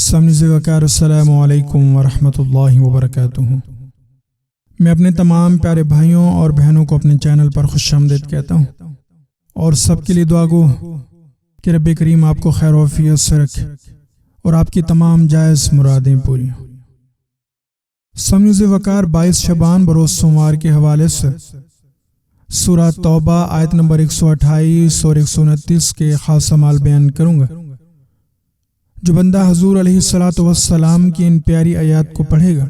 سامعین وقار السلام علیکم ورحمۃ اللہ وبرکاتہ۔ میں اپنے تمام پیارے بھائیوں اور بہنوں کو اپنے چینل پر خوش آمدید کہتا ہوں اور سب کے لیے دعا گو کہ رب کریم آپ کو خیر و عافیت سے رکھے اور آپ کی تمام جائز مرادیں پوری ہوں۔ سامعین وقار 22 شعبان بروز سوموار کے حوالے سے سورہ توبہ آیت نمبر 128 اور 129 کے خاص اعمال بیان کروں گا۔ جو بندہ حضور علیہ الصلاۃ والسلام کی ان پیاری آیات کو پڑھے گا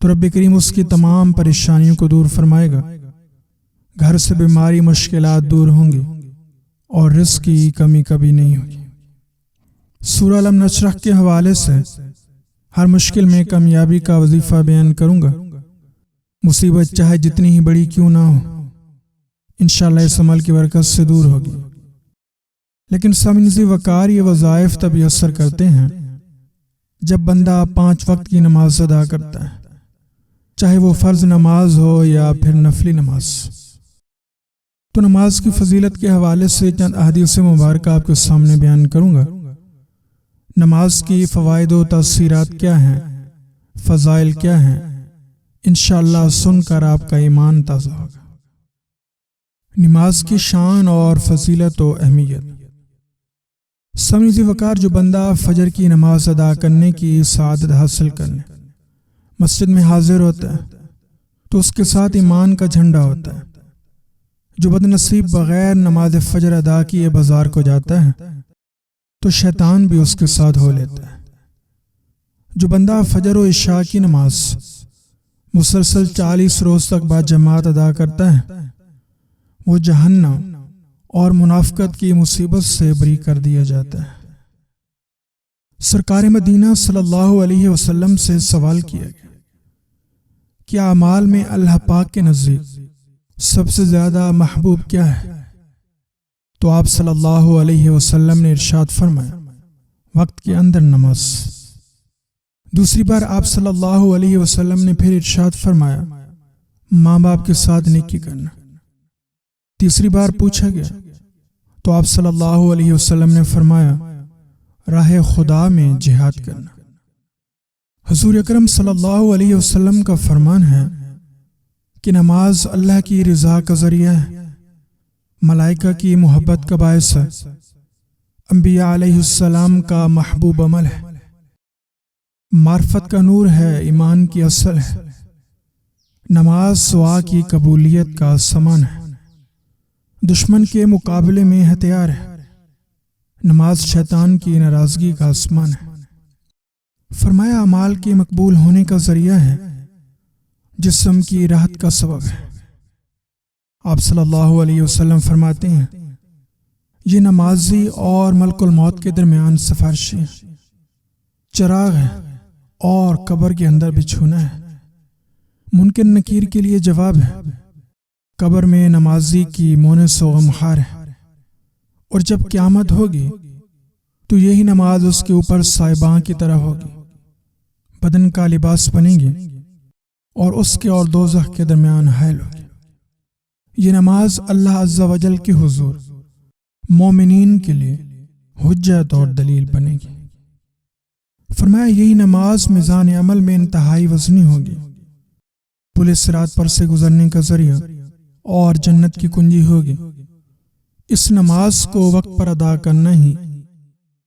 تو رب کریم اس کی تمام پریشانیوں کو دور فرمائے گا، گھر سے بیماری مشکلات دور ہوں گی اور رزق کی کمی کبھی نہیں ہوگی۔ سورہ الم نشرح کے حوالے سے ہر مشکل میں کامیابی کا وظیفہ بیان کروں گا۔ مصیبت چاہے جتنی ہی بڑی کیوں نہ ہو، انشاءاللہ اس عمل کی برکت سے دور ہوگی۔ لیکن سامعین وقار یہ وظائف تب اثر کرتے ہیں جب بندہ 5 وقت کی نماز ادا کرتا ہے، چاہے وہ فرض نماز ہو یا پھر نفلی نماز۔ تو نماز کی فضیلت کے حوالے سے چند احادیث مبارکہ آپ کے سامنے بیان کروں گا۔ نماز کی فوائد و تاثیرات کیا ہیں، فضائل کیا ہیں، انشاءاللہ سن کر آپ کا ایمان تازہ ہوگا۔ نماز کی شان اور فضیلت و اہمیت۔ سامعین وقار جو بندہ فجر کی نماز ادا کرنے کی سعادت حاصل کرنے مسجد میں حاضر ہوتا ہے تو اس کے ساتھ ایمان کا جھنڈا ہوتا ہے۔ جو بد نصیب بغیر نماز فجر ادا کیے بازار کو جاتا ہے تو شیطان بھی اس کے ساتھ ہو لیتا ہے۔ جو بندہ فجر و عشاء کی نماز مسلسل 40 روز تک با جماعت ادا کرتا ہے وہ جہنم اور منافقت کی مصیبت سے بری کر دیا جاتا ہے۔ سرکار مدینہ صلی اللہ علیہ وسلم سے سوال کیا گیا کہ اعمال میں اللہ پاک کے نزدیک سب سے زیادہ محبوب کیا ہے؟ تو آپ صلی اللہ علیہ وسلم نے ارشاد فرمایا وقت کے اندر نماز۔ دوسری بار آپ صلی اللہ علیہ وسلم نے پھر ارشاد فرمایا ماں باپ کے ساتھ نیکی کرنا۔ تیسری بار پوچھا گیا تو آپ صلی اللہ علیہ وسلم نے فرمایا راہ خدا میں جہاد کرنا۔ حضور اکرم صلی اللہ علیہ وسلم کا فرمان ہے کہ نماز اللہ کی رضا کا ذریعہ ہے، ملائکہ کی محبت کا باعث ہے، انبیاء علیہ السلام کا محبوب عمل ہے، معرفت کا نور ہے، ایمان کی اصل ہے، نماز دعا کی قبولیت کا سامان ہے، دشمن کے مقابلے میں ہتھیار ہے، نماز شیطان کی ناراضگی کا آسمان ہے۔ فرمایا اعمال کے مقبول ہونے کا ذریعہ ہے، جسم کی راحت کا سبب ہے۔ آپ صلی اللہ علیہ وسلم فرماتے ہیں یہ نمازی اور ملک الموت کے درمیان سفارشی ہے، چراغ ہے اور قبر کے اندر بچھونا ہے، منکر نکیر کے لیے جواب ہے، قبر میں نمازی کی مونس و غمخوار ہے، اور جب قیامت ہوگی تو یہی نماز اس کے اوپر صاحباں کی طرح ہوگی، بدن کا لباس بنے گی اور اس کے اور دوزخ کے درمیان حائل ہوگی۔ یہ نماز اللہ عز و جل کے حضور مومنین کے لیے حجت اور دلیل بنے گی۔ فرمایا یہی نماز میزان عمل میں انتہائی وزنی ہوگی، پل صراط پر سے گزرنے کا ذریعہ اور جنت کی کنجی ہوگی۔ اس نماز کو وقت پر ادا کرنا ہی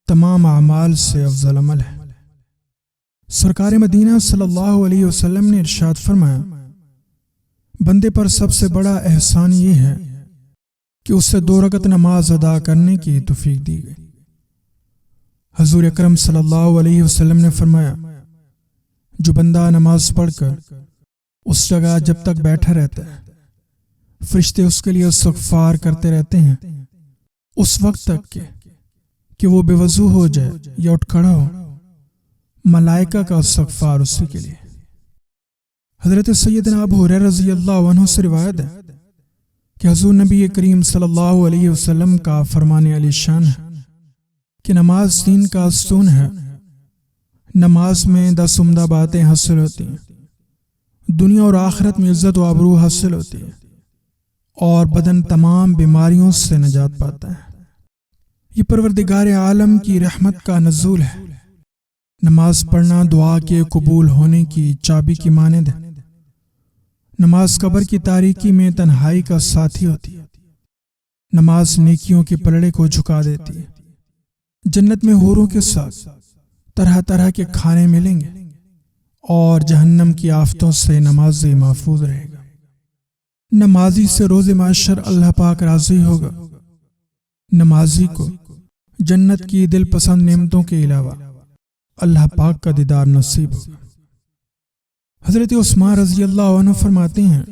تمام اعمال سے افضل عمل ہے۔ سرکار مدینہ صلی اللہ علیہ وسلم نے ارشاد فرمایا بندے پر سب سے بڑا احسان یہ ہے کہ اسے 2 رکعت نماز ادا کرنے کی توفیق دی گئی۔ حضور اکرم صلی اللہ علیہ وسلم نے فرمایا جو بندہ نماز پڑھ کر اس جگہ جب تک بیٹھا رہتا ہے فرشتے اس کے لیے استغفار کرتے رہتے ہیں اس وقت تک کہ وہ بے وضو ہو جائے یا اٹھ کھڑا ہو، ملائکہ کا استغفار اسی کے لیے۔ حضرت سیدنا ابو ہریرہ رضی اللہ عنہ سے روایت ہے کہ حضور نبی کریم صلی اللہ علیہ وسلم کا فرمان علی شان ہے کہ نماز دین کا ستون ہے، نماز میں 10 عمدہ باتیں حاصل ہوتی ہیں، دنیا اور آخرت میں عزت و آبرو حاصل ہوتی ہے اور بدن تمام بیماریوں سے نجات پاتا ہے۔ یہ پروردگار عالم کی رحمت کا نزول ہے، نماز پڑھنا دعا کے قبول ہونے کی چابی کی مانند ہے۔ نماز قبر کی تاریکی میں تنہائی کا ساتھی ہوتی ہے۔ نماز نیکیوں کے پلڑے کو جھکا دیتی ہے۔ جنت میں حوروں کے ساتھ طرح طرح کے کھانے ملیں گے اور جہنم کی آفتوں سے نمازی محفوظ رہے گا۔ نمازی سے روز محشر اللہ پاک راضی ہوگا۔ نمازی کو جنت کی دل پسند نعمتوں کے علاوہ اللہ پاک کا دیدار نصیب ہوگا۔ حضرت عثمان رضی اللہ عنہ فرماتے ہیں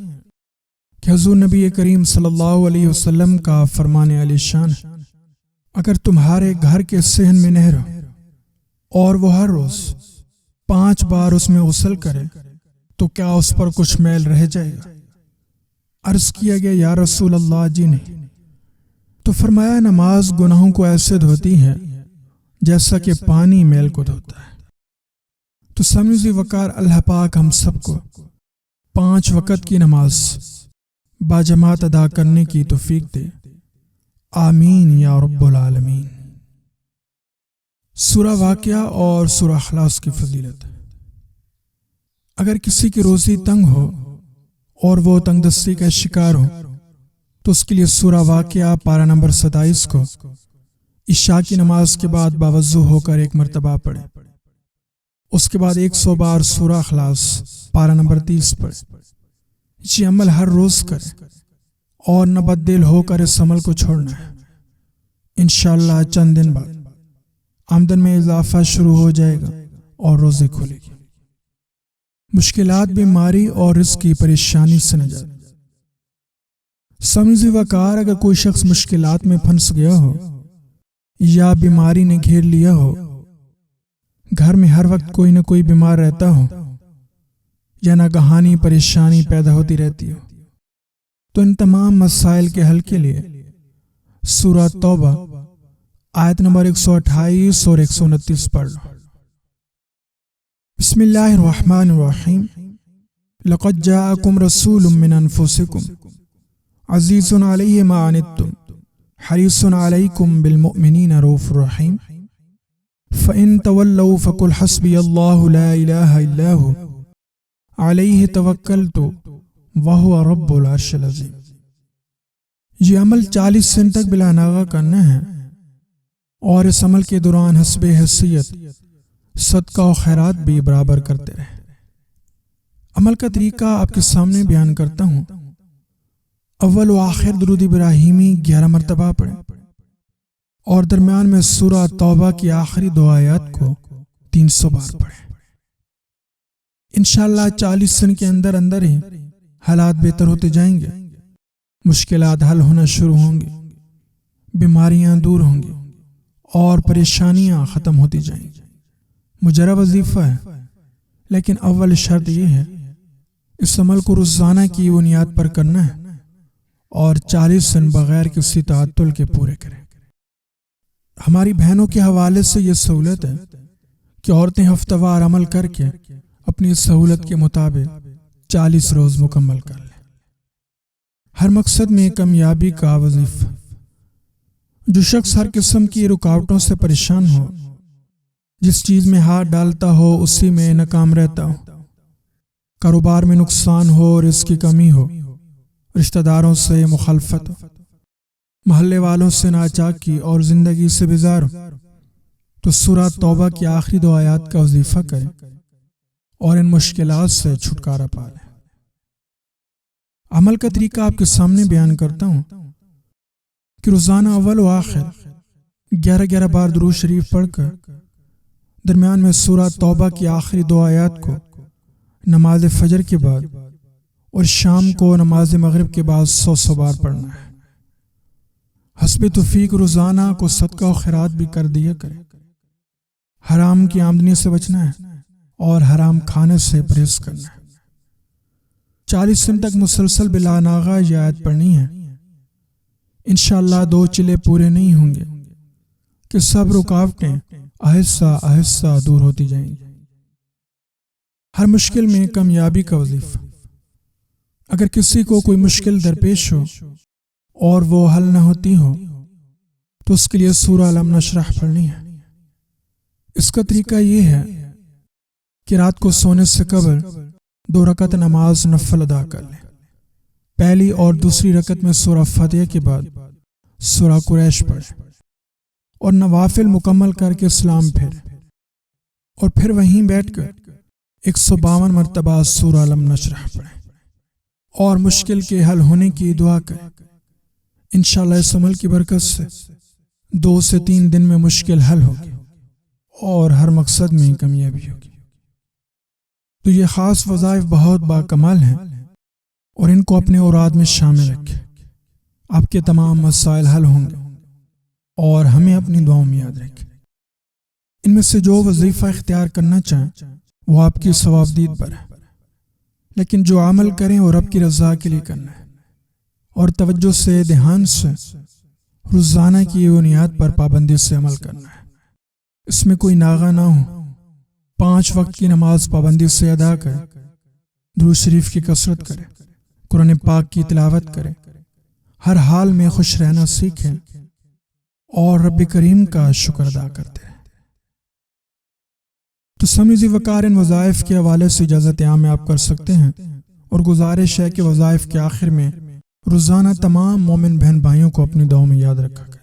کہ حضور نبی کریم صلی اللہ علیہ وسلم کا فرمان عالی شان ہے، اگر تمہارے گھر کے صحن میں نہر ہو اور وہ ہر روز 5 بار اس میں غسل کرے تو کیا اس پر کچھ میل رہ جائے گا؟ عرض کیا گیا یا رسول اللہ جی نہیں۔ تو فرمایا نماز گناہوں کو ایسے دھوتی ہے جیسا کہ پانی میل کو دھوتا ہے۔ تو سمجھے وقار اللہ پاک ہم سب کو 5 وقت کی نماز باجماعت ادا کرنے کی توفیق دے، آمین یا رب العالمین۔ سورہ واقعہ اور سورہ اخلاص کی فضیلت۔ اگر کسی کی روزی تنگ ہو اور وہ تنگ دستی کا شکار ہو تو اس کے لیے سورہ واقعہ پارہ نمبر 27 کو عشاء کی نماز کے بعد باوضو ہو کر 1 مرتبہ پڑھے۔ اس کے بعد 100 بار سورہ اخلاص پارہ نمبر 30 پڑھے۔ یہ عمل ہر روز کرے اور نہ بددل ہو کر اس عمل کو چھوڑنا ہے۔ انشاءاللہ چند دن بعد آمدن میں اضافہ شروع ہو جائے گا اور روزے کھلے گی۔ مشکلات، بیماری اور رزق کی پریشانی سے نجات۔ سمجھے وقار اگر کوئی شخص مشکلات میں پھنس گیا ہو یا بیماری نے گھیر لیا ہو، گھر میں ہر وقت کوئی نہ کوئی بیمار رہتا ہو یا ناگہانی پریشانی پیدا ہوتی رہتی ہو، تو ان تمام مسائل کے حل کے لیے سورہ توبہ آیت نمبر 128 اور 129 پڑھ لو۔ بسم اللہ الرحمن الرحیم۔ لقد جاءکم رسول من انفسکم عزیز علیہ ما عنتم حریص علیکم بالمؤمنین رؤوف رحیم۔ فإن تولوا فقل حسبی اللہ لا الہ الا ہو علیہ توکلت وہو رب العرش العظیم۔ یہ عمل 40 دن تک بلا ناغہ کرنا ہے اور اس عمل کے دوران حسب حیثیت صدقہ و خیرات بھی برابر کرتے رہے۔ عمل کا طریقہ آپ کے سامنے بیان کرتا ہوں۔ اول و آخر درود ابراہیمی 11 مرتبہ پڑھیں اور درمیان میں سورہ توبہ کی آخری 2 آیات کو 300 بار پڑھیں۔ انشاءاللہ 40 دن کے اندر اندر ہی حالات بہتر ہوتے جائیں گے، مشکلات حل ہونا شروع ہوں گی، بیماریاں دور ہوں گی اور پریشانیاں ختم ہوتی جائیں گی۔ مجرد وظیفہ ہے، لیکن اول شرط یہ ہے اس عمل کو روزانہ کی بنیاد پر کرنا ہے اور 40 دن بغیر کسی تعطل کے پورے کریں۔ ہماری بہنوں کے حوالے سے یہ سہولت ہے کہ عورتیں ہفتہ وار عمل کر کے اپنی سہولت کے مطابق 40 روز مکمل کر لیں۔ ہر مقصد میں کامیابی کا وظیفہ۔ جو شخص ہر قسم کی رکاوٹوں سے پریشان ہو، جس چیز میں ہاتھ ڈالتا ہو اسی میں ناکام رہتا ہو، کاروبار میں نقصان ہو، رزق کی کمی ہو، رشتہ داروں سے مخالفت ہو، محلے والوں سے ناچاکی اور زندگی سے بیزار ہو، تو سورہ توبہ کی آخری 2 آیات کا وظیفہ کریں اور ان مشکلات سے چھٹکارا پا لیں۔ عمل کا طریقہ آپ کے سامنے بیان کرتا ہوں کہ روزانہ اول و آخر 11 بار درود شریف پڑھ کر درمیان میں سورہ توبہ کی آخری 2 آیات کو نماز فجر کے بعد اور شام کو نماز مغرب کے بعد 100 بار پڑھنا ہے۔ حسب توفیق روزانہ کو صدقہ و خیرات بھی کر دیا کرے۔ حرام کی آمدنی سے بچنا ہے اور حرام کھانے سے پرہیز کرنا ہے۔ 40 دن تک مسلسل بلا ناغہ یہ آیت پڑھنی ہے۔ انشاءاللہ 2 چلے پورے نہیں ہوں گے کہ سب رکاوٹیں آہستہ آہستہ دور ہوتی جائیں گی۔ ہر مشکل میں کامیابی کا وظیفہ۔ اگر کسی کو کوئی مشکل درپیش ہو اور وہ حل نہ ہوتی ہو تو اس کے لیے سورہ الم نشرح پڑھنی ہے۔ اس کا طریقہ یہ ہے کہ رات کو سونے سے قبل 2 رکعت نماز نفل ادا کر لیں۔ پہلی اور دوسری رکعت میں سورہ فاتحہ کے بعد سورہ قریش پڑھیں اور نوافل مکمل کر کے سلام پھیریں، اور پھر وہیں بیٹھ کر 152 مرتبہ سورہ علم نشرح پڑھیں اور مشکل کے حل ہونے کی دعا کریں۔ انشاءاللہ اس عمل کی برکت سے 2 سے 3 دن میں مشکل حل ہوگی اور ہر مقصد میں کامیابی ہوگی۔ تو یہ خاص وظائف بہت باکمال ہیں اور ان کو اپنے اوراد میں شامل رکھیں۔ آپ کے تمام مسائل حل ہوں گے اور ہمیں اپنی دعاؤں میں یاد رکھیں۔ ان میں سے جو وظیفہ اختیار کرنا چاہیں وہ آپ کی ثوابدید پر ہے، لیکن جو عمل کریں وہ رب کی رضا کے لیے کرنا ہے اور توجہ سے، دھیان سے، روزانہ کی بنیاد پر پابندی سے عمل کرنا ہے۔ اس میں کوئی ناغہ نہ ہو۔ 5 وقت کی نماز پابندی سے ادا کریں، درود شریف کی کثرت کریں، قرآن پاک کی تلاوت کریں، ہر حال میں خوش رہنا سیکھیں اور رب کریم کا شکر ادا کرتے رہیں۔ تو سمیزی وقار ان وظائف کے حوالے سے اجازت عام میں آپ کر سکتے ہیں، اور گزارش ہے کہ وظائف کے آخر میں روزانہ تمام مومن بہن بھائیوں کو اپنی دعاؤں میں یاد رکھا کریں۔